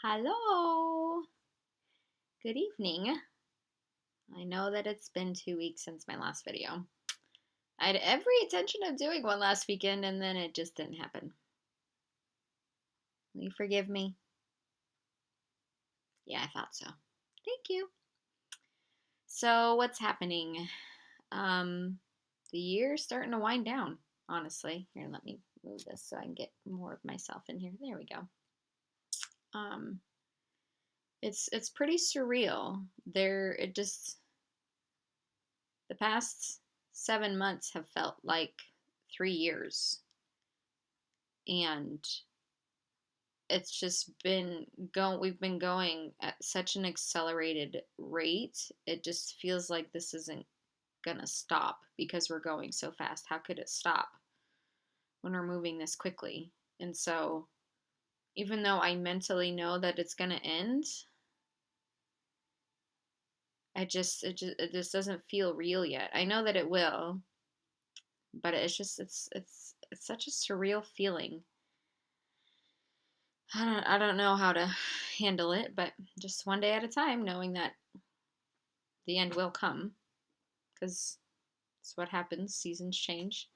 Hello. Good evening. I know that it's been 2 weeks since my last video. I had every intention of doing one last weekend and then it just didn't happen. Will you forgive me? Yeah, I thought so. Thank you. So, what's happening? The year's starting to wind down, honestly. Here, let me move this so I can get more of myself in here. There we go. Um, it's pretty surreal. The past 7 months have felt like 3 years. And it's just we've been going at such an accelerated rate. It just feels like this isn't gonna stop because we're going so fast. How could it stop when we're moving this quickly? And so, even though I mentally know that it's gonna end, it just doesn't feel real yet. I know that it will, but it's such a surreal feeling. I don't know how to handle it, but just one day at a time, knowing that the end will come, because it's what happens. Seasons change.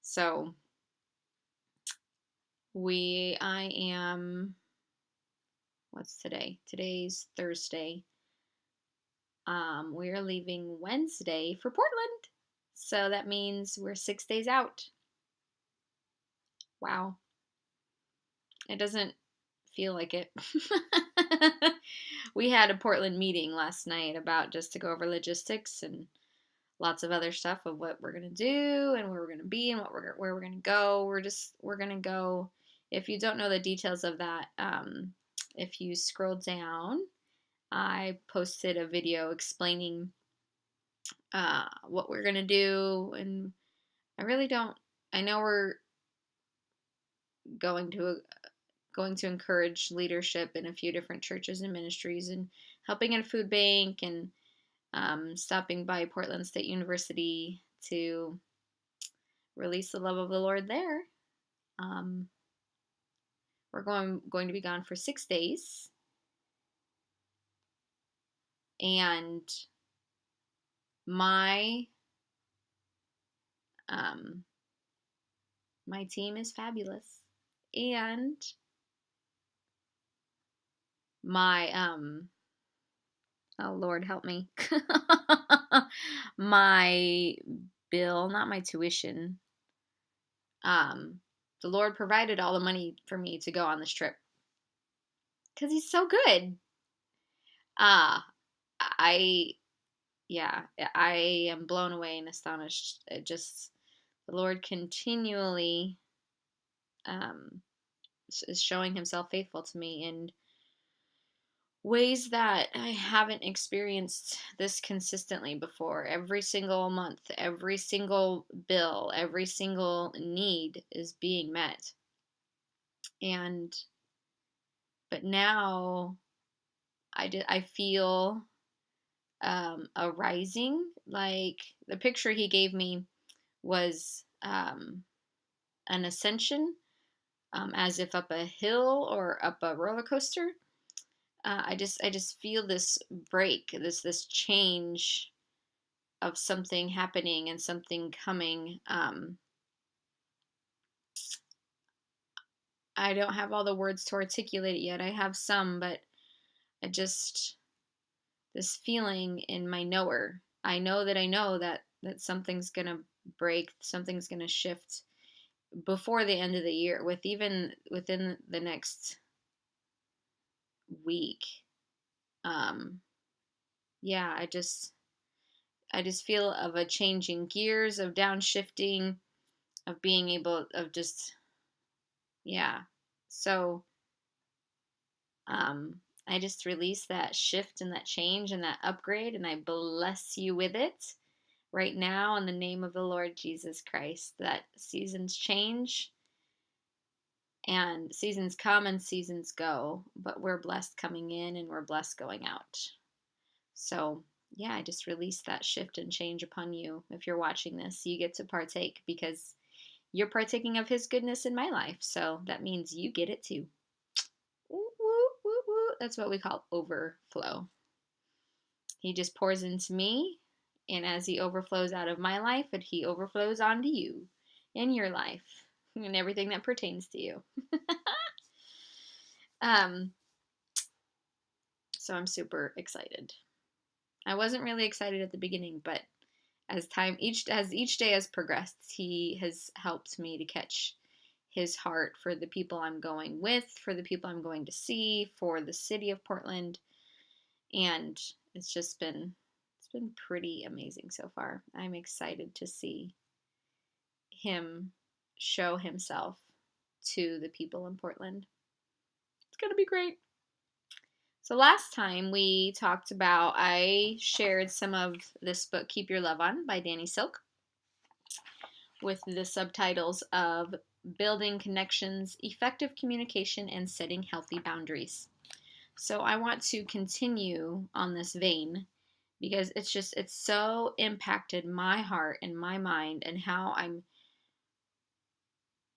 So I am. What's today? Today's Thursday. We are leaving Wednesday for Portland, so that means we're 6 days out. Wow, it doesn't feel like it. We had a Portland meeting last night about just to go over logistics and lots of other stuff of what we're gonna do and where we're gonna be and where we're gonna go. We're gonna go. If you don't know the details of that, if you scroll down, I posted a video explaining what we're gonna do, and I really don't. I know we're going to going to encourage leadership in a few different churches and ministries, and helping in a food bank, and stopping by Portland State University to release the love of the Lord there. Um, we're going to be gone for 6 days, and my my team is fabulous, and my oh Lord help me, my bill, not my tuition. The Lord provided all the money for me to go on this trip because He's so good. I yeah, I am blown away and astonished. The Lord continually um, is showing Himself faithful to me in ways that I haven't experienced this consistently before. Every single month, every single bill, every single need is being met. And but now I feel a rising. Like the picture he gave me was an ascension, as if up a hill or up a roller coaster. I just feel this break, this change of something happening and something coming. I don't have all the words to articulate it yet. I have some, but I just this feeling in my knower. I know that something's gonna break, something's gonna shift before the end of the year, even within the next week. Yeah, I just feel of a changing gears, of downshifting, of being able of just yeah. So I just release that shift and that change and that upgrade, and I bless you with it right now in the name of the Lord Jesus Christ. That seasons change and seasons come and seasons go, but we're blessed coming in and we're blessed going out. So yeah, I just release that shift and change upon you. If you're watching this, you get to partake because you're partaking of His goodness in my life. So that means you get it too. Woo, woo, That's what we call overflow. He just pours into me, and as he overflows out of my life, and he overflows onto you in your life and everything that pertains to you. So I'm super excited. I wasn't really excited at the beginning, but as each day has progressed, he has helped me to catch his heart for the people I'm going with, for the people I'm going to see, for the city of Portland, and it's been pretty amazing so far. I'm excited to see him show himself to the people in Portland. It's gonna be great. So last time we talked about, I shared some of this book, Keep Your Love On by Danny Silk, with the subtitles of Building Connections, Effective Communication, and Setting Healthy Boundaries. So I want to continue on this vein because it's so impacted my heart and my mind and how I'm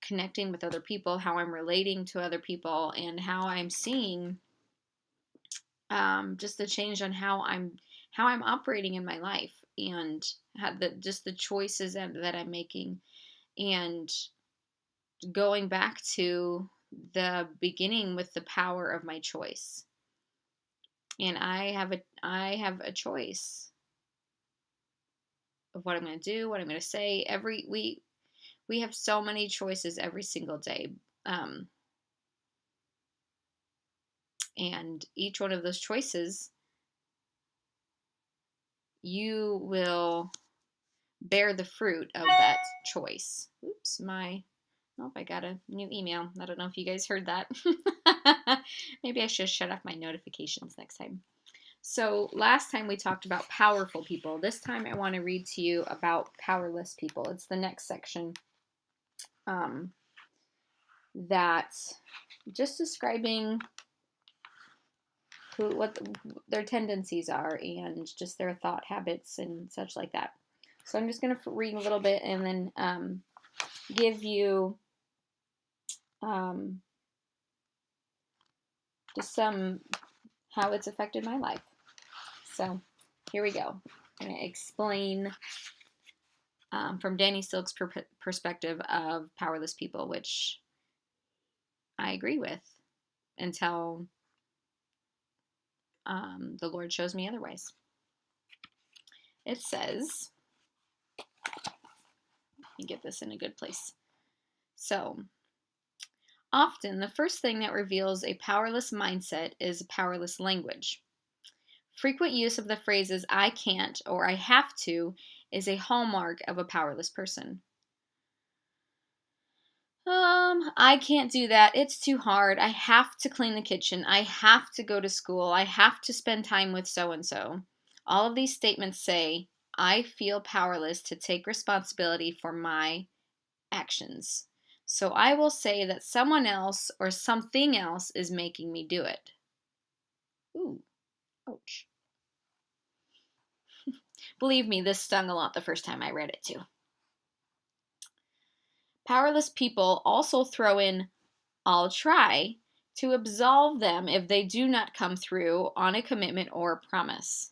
connecting with other people, how I'm relating to other people, and how I'm seeing just the change on how I'm operating in my life, and the choices that I'm making, and going back to the beginning with the power of my choice. And I have a choice of what I'm going to do, what I'm going to say. We have so many choices every single day. And each one of those choices, you will bear the fruit of that choice. Oops, I got a new email. I don't know if you guys heard that. Maybe I should shut off my notifications next time. So last time we talked about powerful people. This time I want to read to you about powerless people. It's the next section that just describing what their tendencies are and just their thought habits and such like that. So I'm just going to read a little bit and then give you just some how it's affected my life. So here we go. I'm going to explain from Danny Silk's perspective of powerless people, which I agree with until the Lord shows me otherwise. It says, let me get this in a good place. So, often the first thing that reveals a powerless mindset is a powerless language. Frequent use of the phrases I can't or I have to is a hallmark of a powerless person. I can't do that. It's too hard. I have to clean the kitchen. I have to go to school. I have to spend time with so-and-so. All of these statements say, I feel powerless to take responsibility for my actions. So I will say that someone else or something else is making me do it. Ooh, ouch. Believe me, this stung a lot the first time I read it too. Powerless people also throw in, I'll try, to absolve them if they do not come through on a commitment or a promise.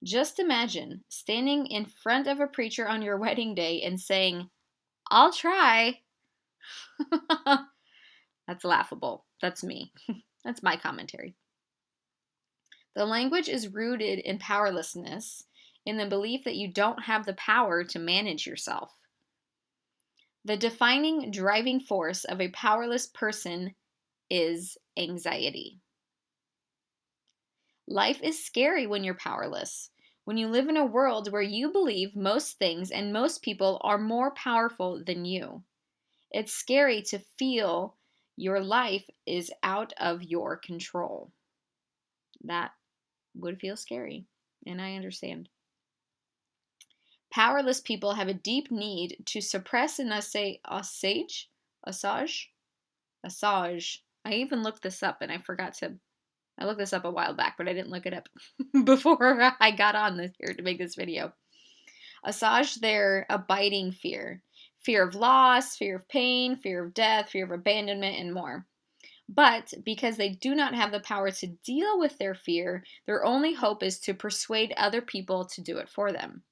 Just imagine standing in front of a preacher on your wedding day and saying, I'll try. That's laughable. That's me. That's my commentary. The language is rooted in powerlessness, in the belief that you don't have the power to manage yourself. The defining driving force of a powerless person is anxiety. Life is scary when you're powerless. When you live in a world where you believe most things and most people are more powerful than you. It's scary to feel your life is out of your control. That would feel scary, and I understand. Powerless people have a deep need to suppress and assuage. I even looked this up and I looked this up a while back, but I didn't look it up before I got on this here to make this video. Assuage their abiding fear. Fear of loss, fear of pain, fear of death, fear of abandonment, and more. But because they do not have the power to deal with their fear, their only hope is to persuade other people to do it for them.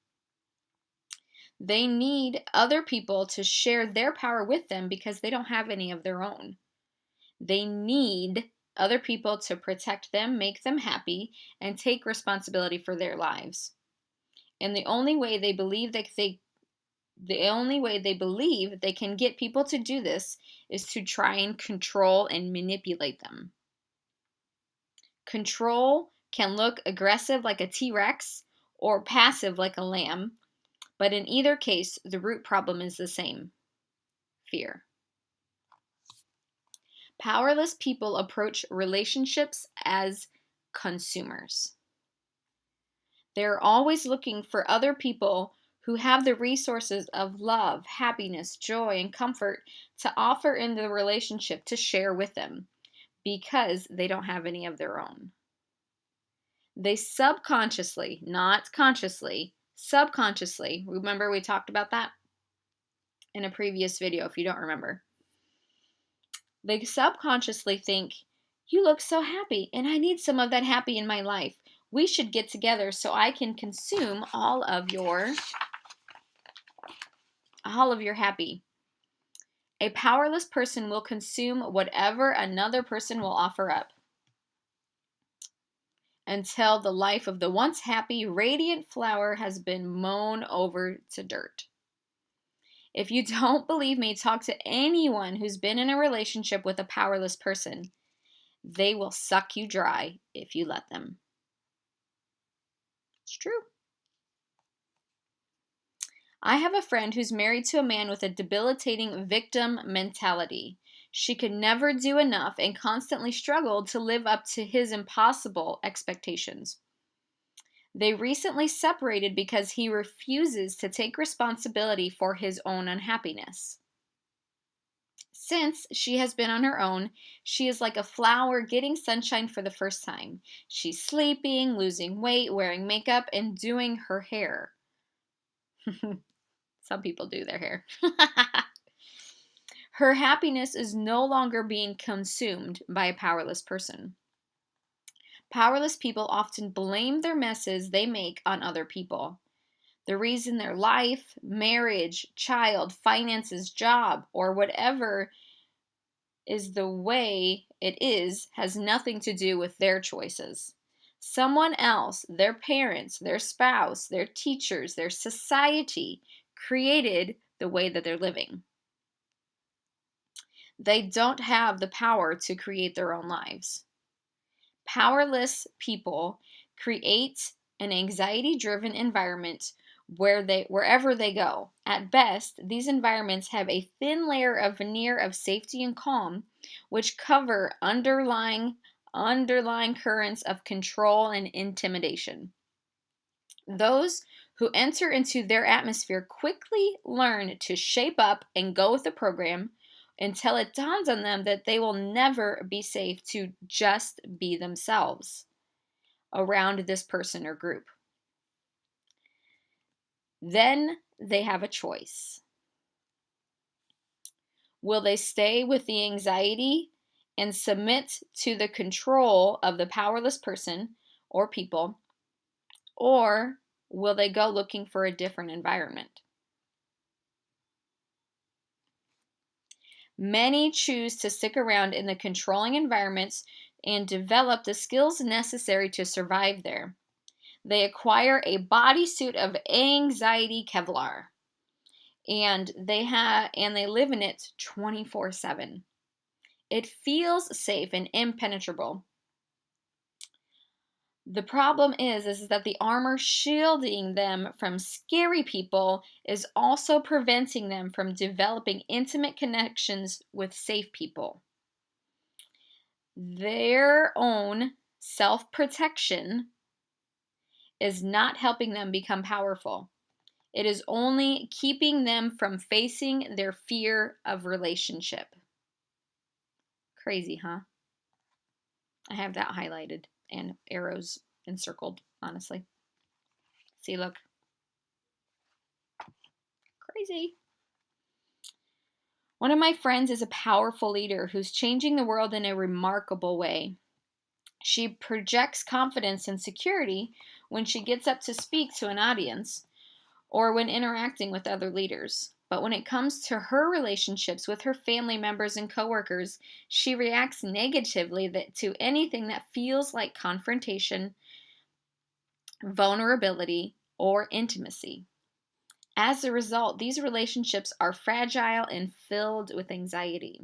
They need other people to share their power with them because they don't have any of their own. They need other people to protect them, make them happy, and take responsibility for their lives. And the only way they believe they can get people to do this is to try and control and manipulate them. Control can look aggressive like a T-Rex or passive like a lamb, but in either case, the root problem is the same: fear. Powerless people approach relationships as consumers. They're always looking for other people who have the resources of love, happiness, joy, and comfort to offer in the relationship to share with them because they don't have any of their own. They subconsciously, not consciously, subconsciously, remember we talked about that in a previous video if you don't remember. They subconsciously think, you look so happy and I need some of that happy in my life. We should get together so I can consume all of your happy. A powerless person will consume whatever another person will offer up until the life of the once happy, radiant flower has been mown over to dirt. If you don't believe me, talk to anyone who's been in a relationship with a powerless person. They will suck you dry if you let them. It's true. I have a friend who's married to a man with a debilitating victim mentality. She could never do enough and constantly struggled to live up to his impossible expectations. They recently separated because he refuses to take responsibility for his own unhappiness. Since she has been on her own, she is like a flower getting sunshine for the first time. She's sleeping, losing weight, wearing makeup, and doing her hair. Some people do their hair. Her happiness is no longer being consumed by a powerless person. Powerless people often blame their messes they make on other people. The reason their life, marriage, child, finances, job, or whatever is the way it is has nothing to do with their choices. Someone else, their parents, their spouse, their teachers, their society, created the way that they're living. They don't have the power to create their own lives. Powerless people create an anxiety-driven environment wherever they go. At best, these environments have a thin layer of veneer of safety and calm, which cover underlying currents of control and intimidation. Those who enter into their atmosphere quickly learn to shape up and go with the program until it dawns on them that they will never be safe to just be themselves around this person or group. Then they have a choice. Will they stay with the anxiety and submit to the control of the powerless person or people, or will they go looking for a different environment? Many choose to stick around in the controlling environments and develop the skills necessary to survive there. They acquire a bodysuit of anxiety Kevlar, and they live in it 24/7. It feels safe and impenetrable. The problem is that the armor shielding them from scary people is also preventing them from developing intimate connections with safe people. Their own self-protection is not helping them become powerful. It is only keeping them from facing their fear of relationship. Crazy, huh? I have that highlighted and arrows encircled, honestly. See, look. Crazy. One of my friends is a powerful leader who's changing the world in a remarkable way. She projects confidence and security when she gets up to speak to an audience or when interacting with other leaders. But when it comes to her relationships with her family members and coworkers, she reacts negatively to anything that feels like confrontation, vulnerability, or intimacy. As a result, these relationships are fragile and filled with anxiety.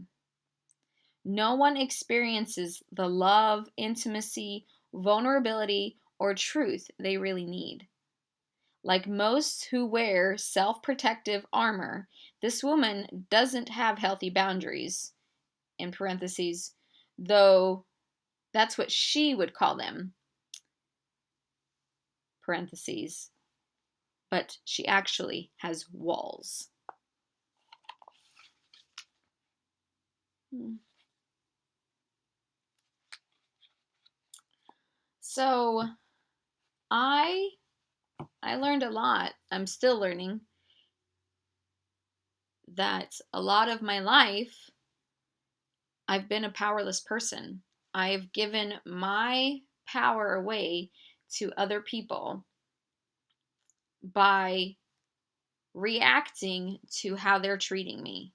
No one experiences the love, intimacy, vulnerability, or truth they really need. Like most who wear self protective armor, this woman doesn't have healthy boundaries, in parentheses, though that's what she would call them, parentheses, but she actually has walls. So I learned a lot. I'm still learning that a lot of my life I've been a powerless person. I've given my power away to other people by reacting to how they're treating me.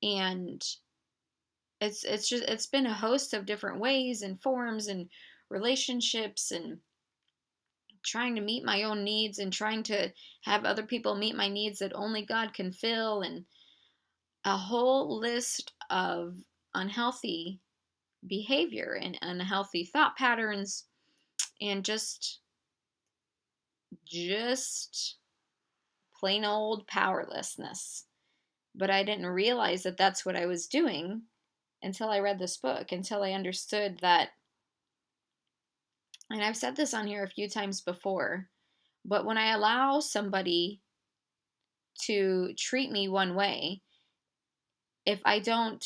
And it's been a host of different ways and forms and relationships and trying to meet my own needs and trying to have other people meet my needs that only God can fill, and a whole list of unhealthy behavior and unhealthy thought patterns and just plain old powerlessness. But I didn't realize that that's what I was doing until I read this book, until I understood that. And I've said this on here a few times before, but when I allow somebody to treat me one way, if I don't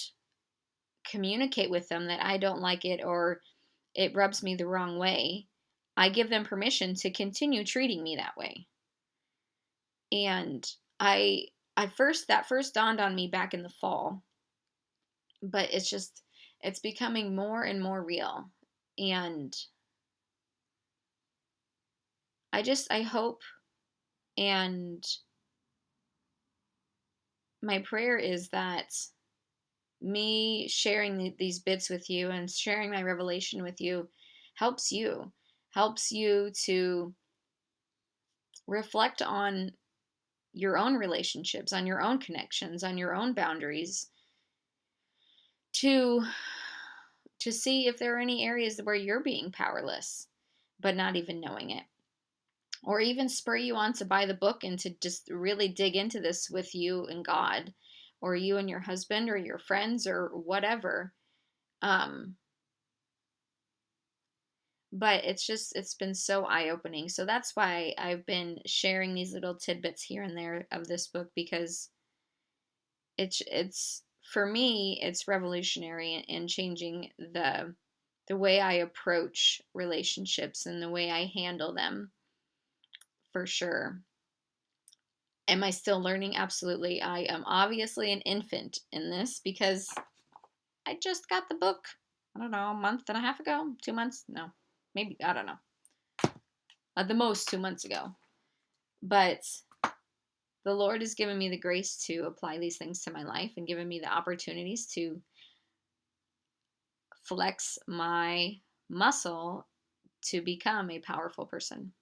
communicate with them that I don't like it or it rubs me the wrong way, I give them permission to continue treating me that way. And that first dawned on me back in the fall, but it's becoming more and more real. And I hope, and my prayer is that me sharing these bits with you and sharing my revelation with you helps you, helps you to reflect on your own relationships, on your own connections, on your own boundaries, to see if there are any areas where you're being powerless but not even knowing it, or even spur you on to buy the book and to just really dig into this with you and God, or you and your husband or your friends or whatever. But it's been so eye-opening. So that's why I've been sharing these little tidbits here and there of this book, because it's for me it's revolutionary in changing the way I approach relationships and the way I handle them, for sure. Am I still learning? Absolutely. I am obviously an infant in this because I just got the book, I don't know, a month and a half ago, 2 months? No, maybe, I don't know. At the most 2 months ago. But the Lord has given me the grace to apply these things to my life and given me the opportunities to flex my muscle to become a powerful person.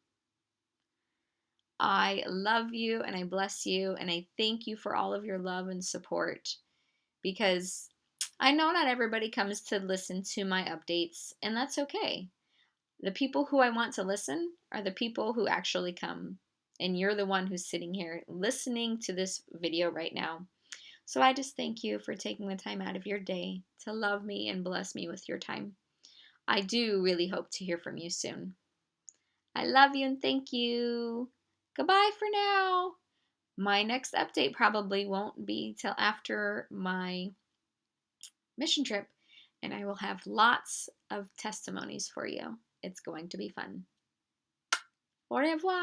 I love you and I bless you and I thank you for all of your love and support, because I know not everybody comes to listen to my updates, and that's okay. The people who I want to listen are the people who actually come, and you're the one who's sitting here listening to this video right now. So I just thank you for taking the time out of your day to love me and bless me with your time. I do really hope to hear from you soon. I love you and thank you. Goodbye for now. My next update probably won't be till after my mission trip, and I will have lots of testimonies for you. It's going to be fun. Au revoir.